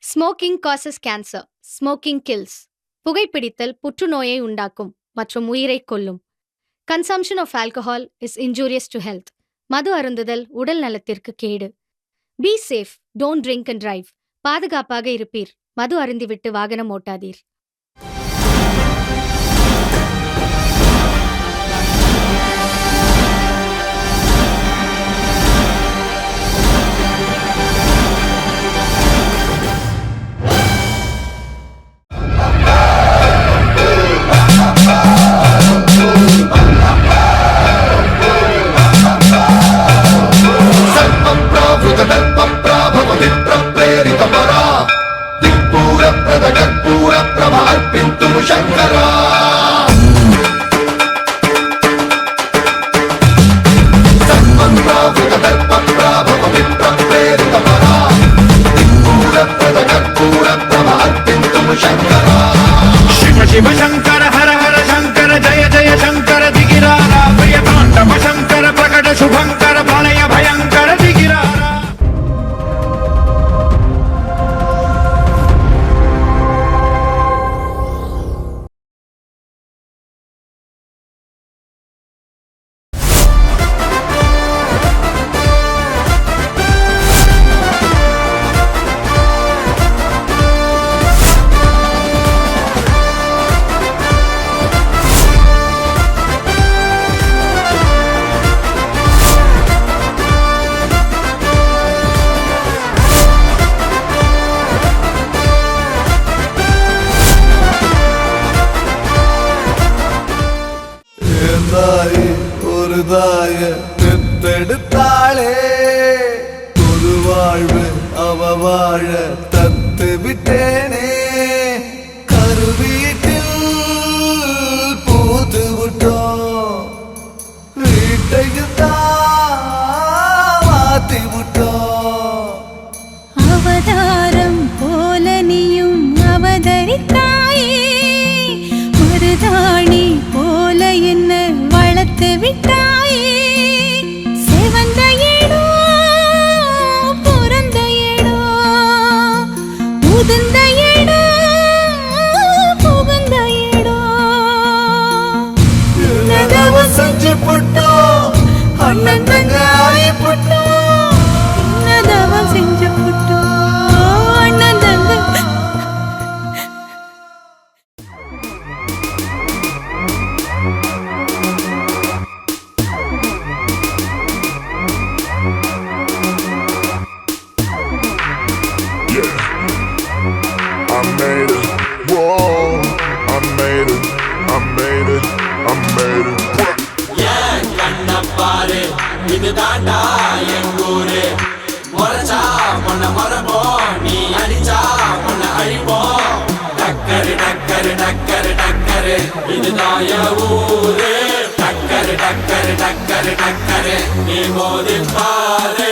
Smoking causes cancer. Smoking kills. புகைப்பிடித்தல் புற்றுநோயை உண்டாக்கும் மற்றும் உயிரை கொல்லும். Consumption of alcohol is injurious to health. மது அருந்துதல் உடல் நலத்திற்கு கேடு. Be safe, don't drink and drive. பாதுகாப்பாக இருப்பீர். மது அருந்திவிட்டு வாகனம் ஓட்டாதீர். शिव शंकर हर हर शंकर जय जय शंकर दिगिरारा प्रिय तांडव शंकर प्रकट शुभंकर प्रलय भयंकर दिगिरारा. ஒரு தாய பெத்தெடுத்தாளே, ஒரு வாழ்வு அவ வாழ தத்து விட்டேனே. கருவீட்டில் பூத்து விட்டோம், வீட்டையும் தான் மாத்தி விட்டோம். அவதாரம் போல நீயும் அவதரித்தாயே, மருதாணி போல என்ன வளர்த்து விட்டாயே. செவந்த ஏடோ பிறந்த ஏடோ, உதிர்ந்த ஏடோ புகுந்த ஏடோ. என்னதவ செஞ்சு போட்டோம், அண்ணன் தங்க ஆயி போட்டோம். என்னதவ செஞ்சு போட்டோம், அண்ணன் தங்க. I made it, whoa, I made it, I made it, I made it. ஏன் கண்ண பாரு, இது தாண்டா எங்கூரு. முறைச்சா உன்னை மறப்போம், நீ அடிச்சா உன்னை அழிப்போம். டக்கரு டக்கரு டக்கரு டக்கரு, இதுதான் என் ஊரு. டக்கரு டக்கரு டக்கரு டக்கரு, நீ மோதி பாரு.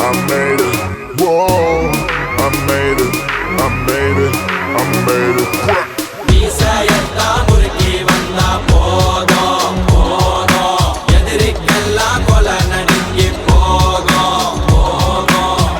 I made it, whoa, I made it, I made it, I made it. மீசையெல்லாம் முறுக்கி வந்தா போதும் போதும், எதிரிக்கெல்லாம் கொலை நடுங்கி போகும் போகும்.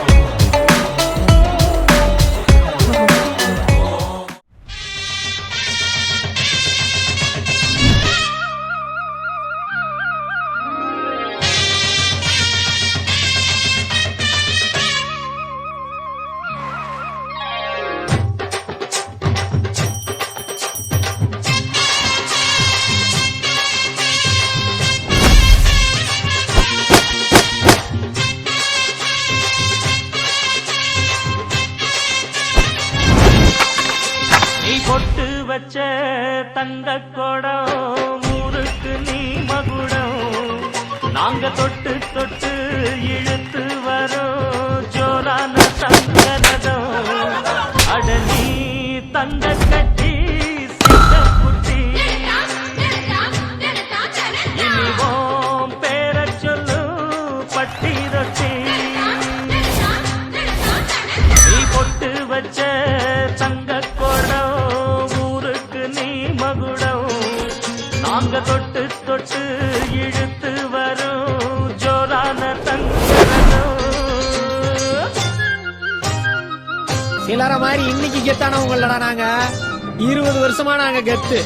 வச்ச தங்க குடம் ஊருக்கு நீ மகுடம் நாங்க தொட்டு தொட்டு இழுத்து வரோம் ஜோரான தங்க ரதம் அட நீ தங்க கட்டி சிங்கக்குட்டி இனிவோம் பேர சொல்லு பட்டி ரொட்டி நீ பொட்டு வச்ச தங்க குடம் ஊருக்கு நீ மகுடம் நாங்க தொட்டு தொட்டு இழுத்து வரும் ஜோரான தங்கரதம் சிலர மாதிரி இன்னைக்கு கெத்தானவங்களடா நாங்க 20 வருஷமா நாங்க கெத்து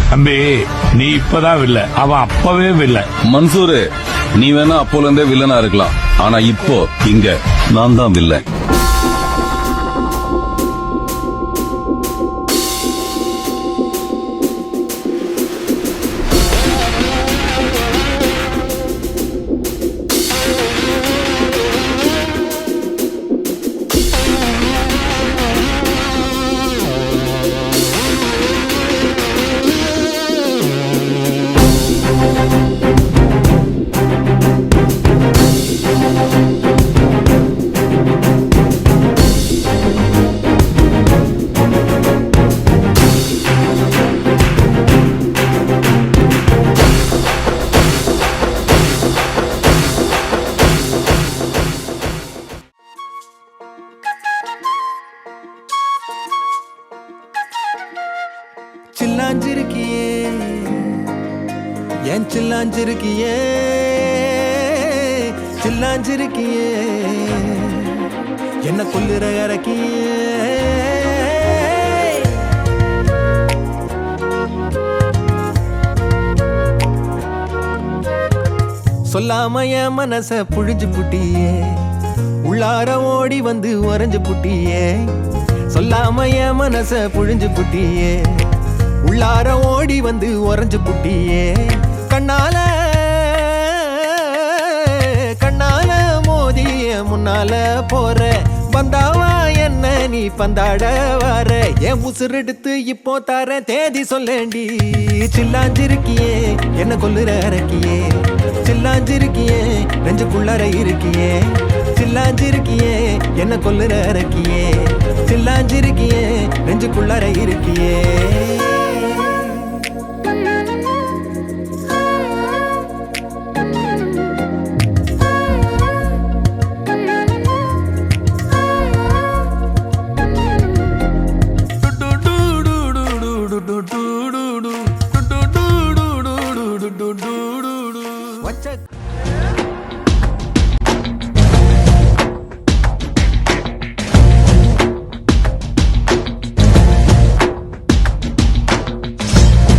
தம்பி நீ இப்பதான் வில்ல அவன் அப்பவே வில்ல மன்சூரு நீ வேணா அப்போல இருந்தே வில்லனா இருக்கலாம் ஆனா இப்போ இங்க நான் தான் வில்லன் சில்லாஞ்சிருக்கியே ஏன் சில்லாஞ்சிருக்கியே சில்லாஞ்சிருக்கியே என்ன கொல்லுற இறக்கியே சொல்லாம என் மனச புழிஞ்சு புட்டியே உள்ளார ஓடி வந்து உறைஞ்சு புட்டியே சொல்லாம என் மனச புழிஞ்சு புட்டியே உள்ளார ஓடி வந்து உறைஞ்சு புட்டியே கண்ணால கண்ணால மோதிய முன்னால போற வந்தாவா என்ன நீ பந்தாட வர என் உசுரெடுத்து இப்போ தர தேதி சொல்லேண்டி சில்லாஞ்சிருக்கியே என்ன கொல்லுற இறக்கியே சில்லாஞ்சிருக்கியே நெஞ்சுக்குள்ளற இருக்கியே சில்லாஞ்சிருக்கியே என்ன கொல்லுற இறக்கியே சில்லாஞ்சிருக்கியே நெஞ்சுக்குள்ளற இருக்கியே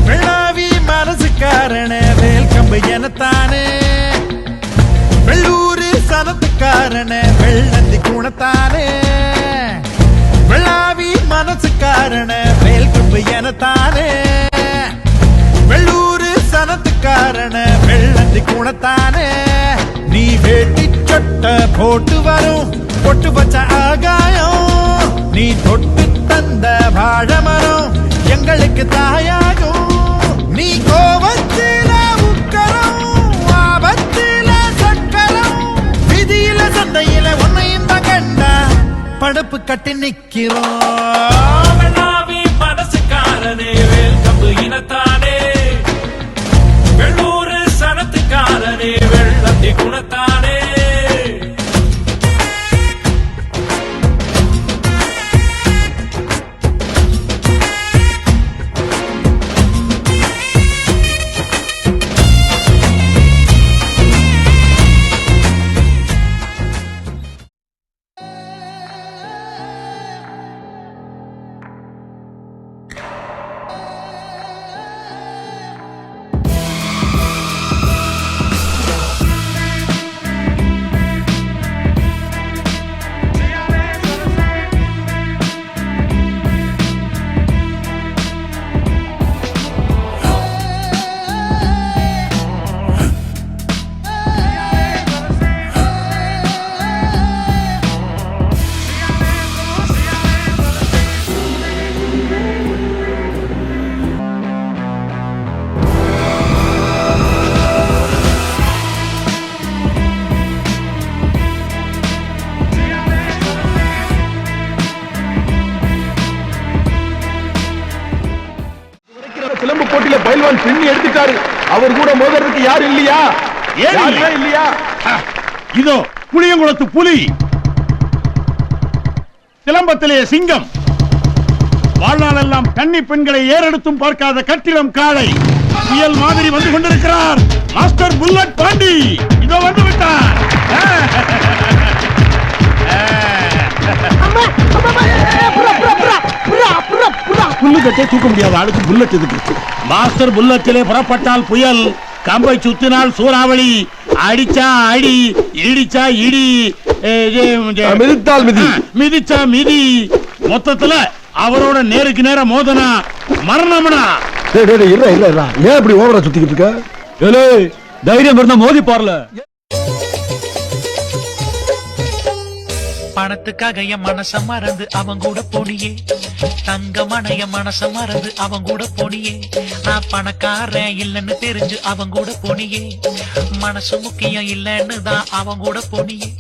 வெள்ளாவி மனசுக்காரன வேல் கம்பு எனத்தானே வெள்ளூரு சனத்துக்காரன வெள்ளந்தி குணத்தானே வெள்ளாவி மனசுக்காரன வேல் கம்பு எனத்தானே வெள்ளூர் சனத்துக்காரன வெள்ளந்தி குணத்தானே நீ வேட்டி சொட்ட போட்டு வரும் பொட்டு பச்ச ஆகாயம் நீ தொட்டு தந்த வாழமரம் எங்களுக்கு தாயாகும் நீ கோபத்தில உக்கரம் ஆபத்தில சக்கரம் விதியில சந்தையில உன்னையும் தான் கண்டா படுப்பு கட்டி நிக்கிறோம் மனசுக்காரனே வேல்கம்பு இனத்தானே வெள்ளூர் சனத்துக்காரனே வெள்ளத்தி குணத்தானே சிலம்பு போட்டியில பைல்வான் பின்னி எடுத்துட்டாரு. அவர் கூட மோதுறதுக்கு யாரும் இல்லையா? யாருமே இல்லையா? இதோ புளியங்குளத்து புலி, சிலம்பத்திலே சிங்கம், வாழ்நாளெல்லாம் கன்னி பெண்களை ஏறெடுத்தும் பார்க்காத கட்டிடம் காளை, புயல் மாதிரி வந்து கொண்டிருக்கிறார் மாஸ்டர் புல்லட் பாண்டி. இதோ வந்து விட்டார். புல்லுக்கட்டே தூக்க முடியாத ஆளுக்கு புல்லட் எதுக்கு? மாஸ்டர் புல்லட்டிலே புறப்பட்டால் புயல், கம்பை சுத்தினால் சூறாவளி, அடிச்சா அடி, இடிச்சா இடி, மிதித்தால் மிதி, மிதிச்சா மிதி, மொத்தத்துல அவரோட நேருக்கு நேர மோதனா மரணம்னா. இல்ல இல்ல இல்ல, ஏன் இப்படி ஓவரா சுத்திக்கிட்டு இருக்க? தைரியம் இருந்தா மோதி பாருல. பணத்துக்காக என் மனச மறந்து அவன் கூட போனியே, தங்கமான என் மனச மறந்து அவன் கூட போனியே, நான் பணக்காரன் இல்லன்னு தெரிஞ்சு அவன் கூட போனியே, மனசு முக்கியம் இல்லன்னு தான் அவன் கூட போனியே,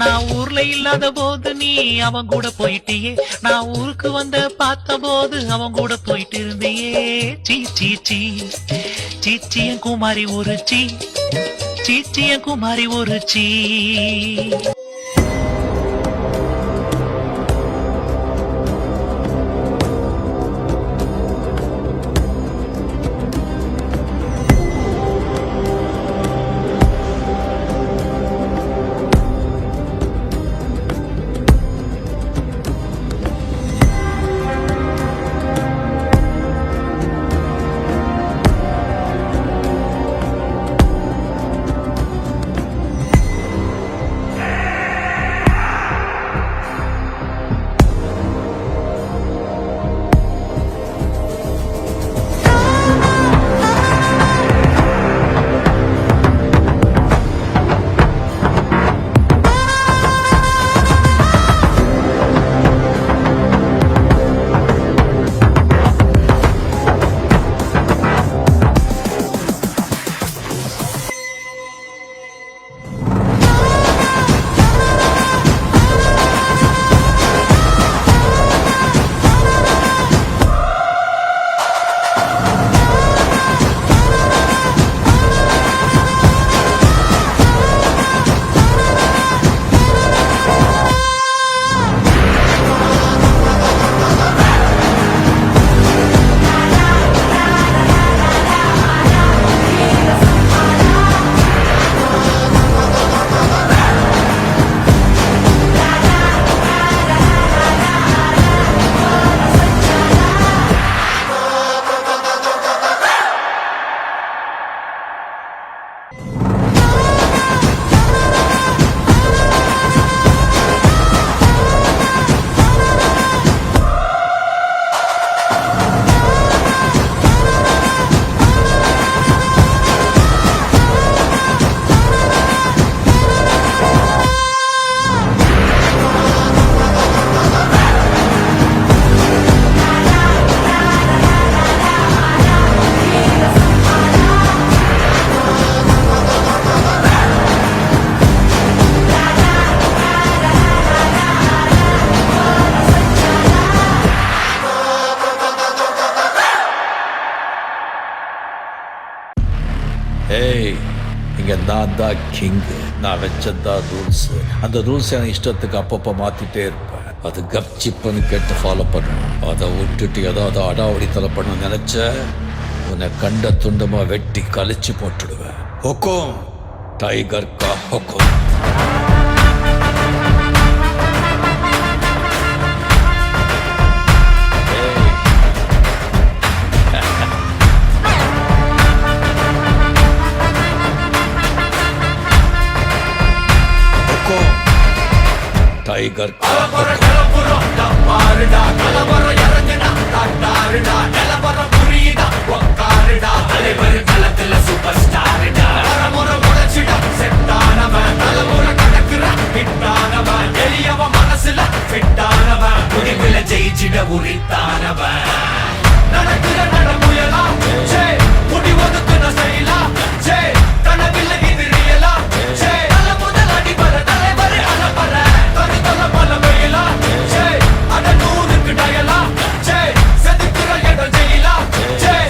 நான் ஊர்ல இல்லாத போது நீ அவன் கூட போயிட்டியே, நான் ஊருக்கு வந்த பார்த்த போது அவன் கூட போயிட்டு இருந்தியே. சீ சீ சீ சீச்சி என் குமாரி ஒரு சீ, சீச்சி என் குமாரி ஒரு சீ. ஏய், இங்க நான் தான் கிங்கு. நான் வச்சதான் ரூல்ஸ். அந்த ரூல்ஸ் என் இஷ்டத்துக்கு அப்பப்போ மாத்திட்டே இருப்பேன். அது கப்சிப்புன்னு கேட்டு ஃபாலோ பண்ணணும். அதை விட்டுட்டு ஏதாவது அடாவடித்தலை பண்ண நினைச்ச உன்னை கண்ட துண்டமா வெட்டி கழிச்சு போட்டுடுவேன். ஹொக்கும், டைகர் கா ஹொக்கும். டைகர் சூப்பர் ஸ்டார்டா செட்டானவன் தலைமுறை கடக்குற ஹிட்டானவன் எளியவ மனசுல ஃபிட்டானவன் முடிவுல ஜெயிச்சிட உரித்தானவன் நடக்கிற நடமுயலா முடிவதுக்கு நான் செய்யலாம் கனவில்ல இது ரியலா நல்ல முதல் அடிபர தலைவர் அலப்பற தனி தொல்ல பல வெயிலா அட நூறுக்கு டயலா செதுக்குற இடம் ஜெயிலா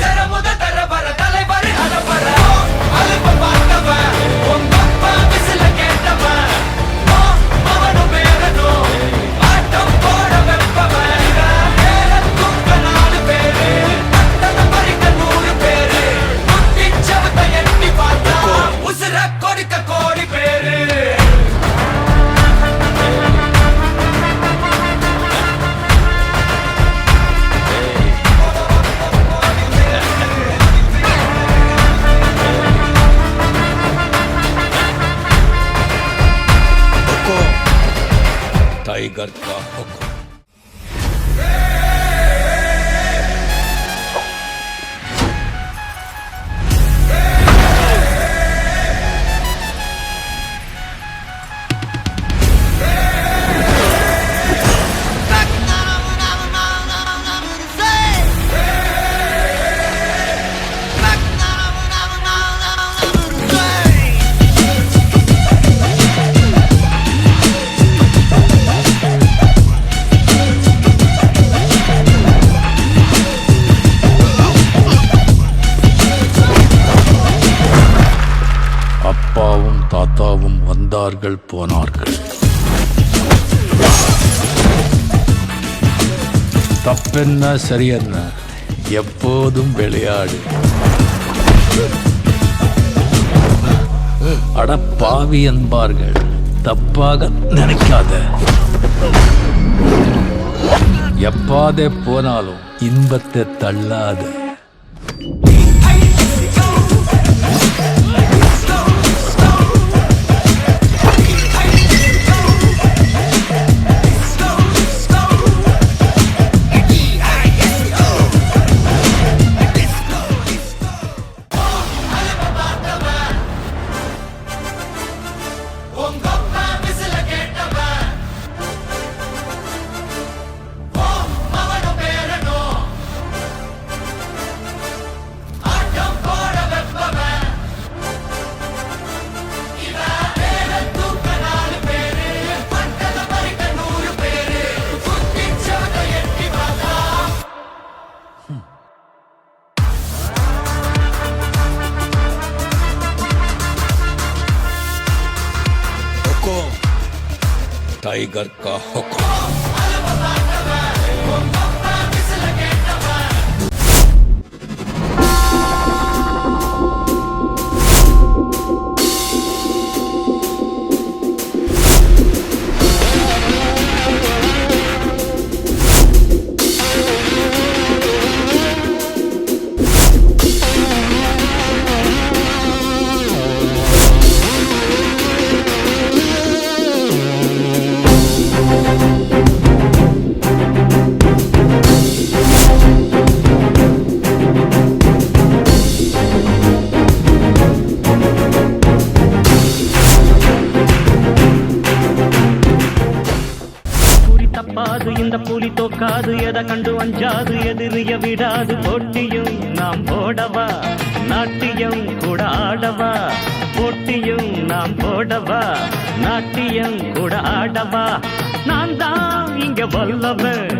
தர முத தர வர தலைவர் அலப்பற அலுப்ப பார்த்தவன் உங்க அப்பா விசில கேட்டவன் அவனும் பேரனும் ஆட்டம் போட வெப்பவன் தூக்க 4 பேரு பட்டத பறிக்க 100 பேரு முட்டி சவத்த எட்டி பார்த்தா உசுர கொடுக்க கோடி பேரு. டைகர் கா ஹொக்கும். அப்பாவும் தாத்தாவும் வந்தார்கள் போனார்கள். தப்பென்ன சரியென்ன எப்போதும் விளையாடு. அட பாவி என்பார்கள், தப்பாக நினைக்காத. எப்பாதே போனாலும் இன்பத்தை தள்ளாத. டைகர் கா ஹொக்கும். இந்த புலி தோக்காது, எதை கண்டு அஞ்சாது, எதிரிய விடாது. போட்டியும் நாம் போடவா, நாட்டியம் கூட ஆடவா. போட்டியும் நாம் போடவா, நாட்டியம் கூட ஆடவா. நான் தான் இங்க வல்லவன்,